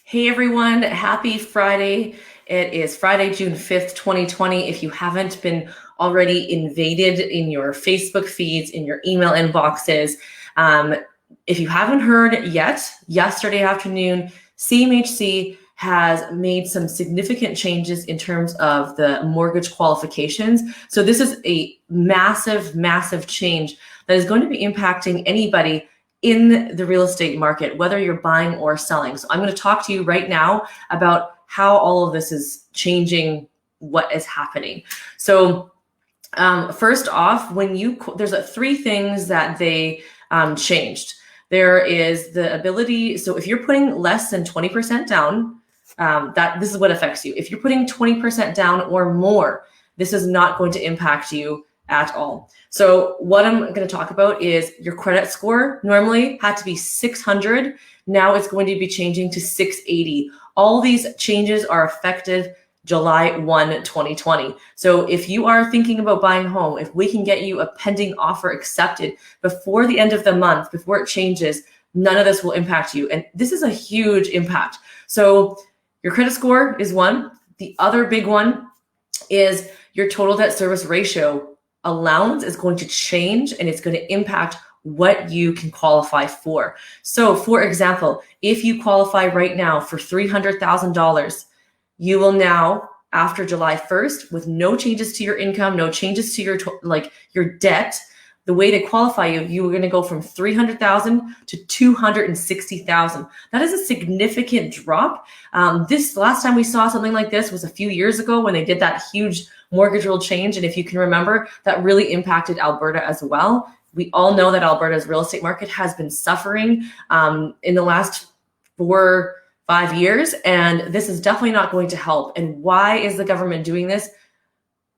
Hey everyone, happy Friday. It is Friday, June 5th, 2020. If you haven't been already invaded in your Facebook feeds, in your email inboxes, if you haven't heard yet, yesterday afternoon, CMHC has made some significant changes in terms of the mortgage qualifications. So this is a massive, massive change that is going to be impacting anybody in the real estate market, whether you're buying or selling. So I'm going to talk to you right now about how all of this is changing what is happening. So first off, there's three things that they changed. There is the ability, so if you're putting less than 20% down, this is what affects you. If you're putting 20% down or more, this is not going to impact you at all. So what I'm going to talk about is your credit score normally had to be 600. Now it's going to be changing to 680. All these changes are effective July 1, 2020. So if you are thinking about buying a home, if we can get you a pending offer accepted before the end of the month, before it changes, none of this will impact you. And this is a huge impact. So your credit score is one. The other big one is your total debt service ratio. Allowance is going to change and it's going to impact what you can qualify for. So for example, if you qualify right now for $300,000, you will now, after July 1st, with no changes to your income, no changes to your debt, the way to qualify you are going to go from $300,000 to $260,000. That is a significant drop. This last time we saw something like this was a few years ago when they did that huge mortgage rule change. And if you can remember, that really impacted Alberta as well. We all know that Alberta's real estate market has been suffering in the last 4-5 years, and this is definitely not going to help. And why is the government doing this?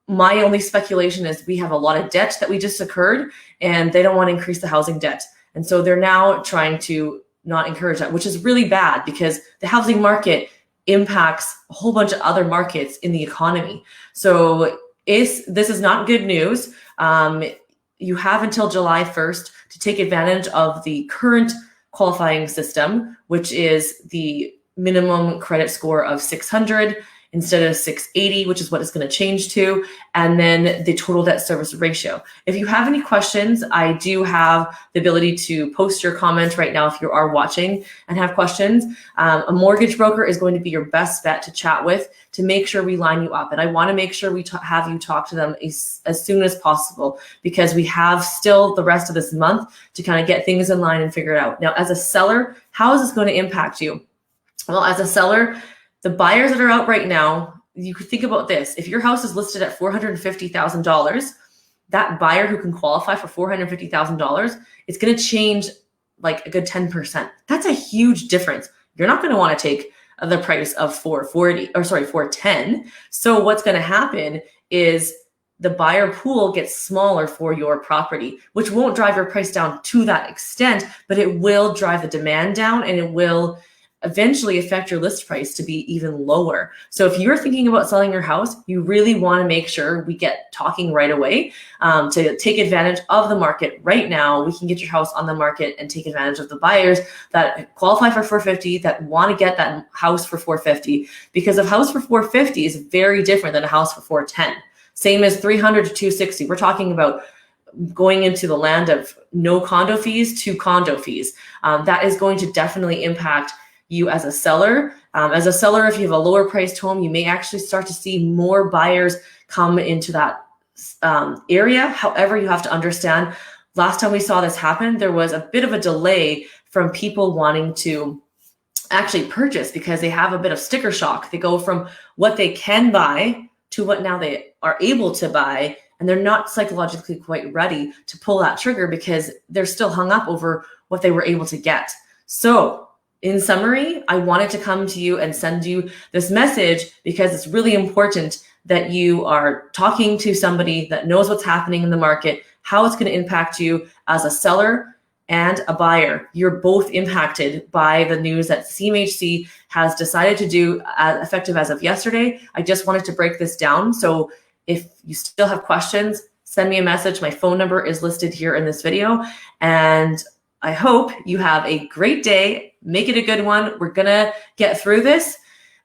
My only speculation is we have a lot of debt that we just occurred and they don't want to increase the housing debt. And so they're now trying to not encourage that, which is really bad because the housing market impacts a whole bunch of other markets in the economy. So this is not good news. You have until July 1st to take advantage of the current qualifying system, which is the minimum credit score of 600 instead of 680, which is what it's going to change to, and then the total debt service ratio. If you have any questions, I do have the ability to post your comment right now if you are watching and have questions. A mortgage broker is going to be your best bet to chat with to make sure we line you up. And I want to make sure we have you talk to them as soon as possible because we have still the rest of this month to kind of get things in line and figure it out. Now, as a seller, how is this going to impact you? Well, as a seller, the buyers that are out right now, you could think about this. If your house is listed at $450,000, that buyer who can qualify for $450,000, it's going to change like a good 10%. That's a huge difference. You're not going to want to take the price of $410. So what's going to happen is the buyer pool gets smaller for your property, which won't drive your price down to that extent, but it will drive the demand down and it will eventually affect your list price to be even lower. So if you're thinking about selling your house, you really want to make sure we get talking right away to take advantage of the market right now. We can get your house on the market and take advantage of the buyers that qualify for 450 that want to get that house for 450 because a house for 450 is very different than a house for 410. Same as 300 to 260. We're talking about going into the land of no condo fees to condo fees. That is going to definitely impact you as a seller. If you have a lower priced home, you may actually start to see more buyers come into that area. However, you have to understand, last time we saw this happen, there was a bit of a delay from people wanting to actually purchase because they have a bit of sticker shock. They go from what they can buy to what now they are able to buy, and they're not psychologically quite ready to pull that trigger because they're still hung up over what they were able to get. So in summary, I wanted to come to you and send you this message because it's really important that you are talking to somebody that knows what's happening in the market, how it's going to impact you as a seller and a buyer. You're both impacted by the news that CMHC has decided to do effective as of yesterday. I just wanted to break this down. So if you still have questions, send me a message. My phone number is listed here in this video. And I hope you have a great day. Make it a good one. We're going to get through this.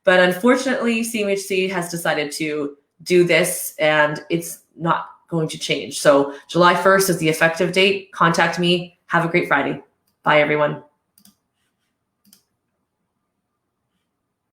But unfortunately, CMHC has decided to do this, and it's not going to change. So July 1st is the effective date. Contact me. Have a great Friday. Bye, everyone.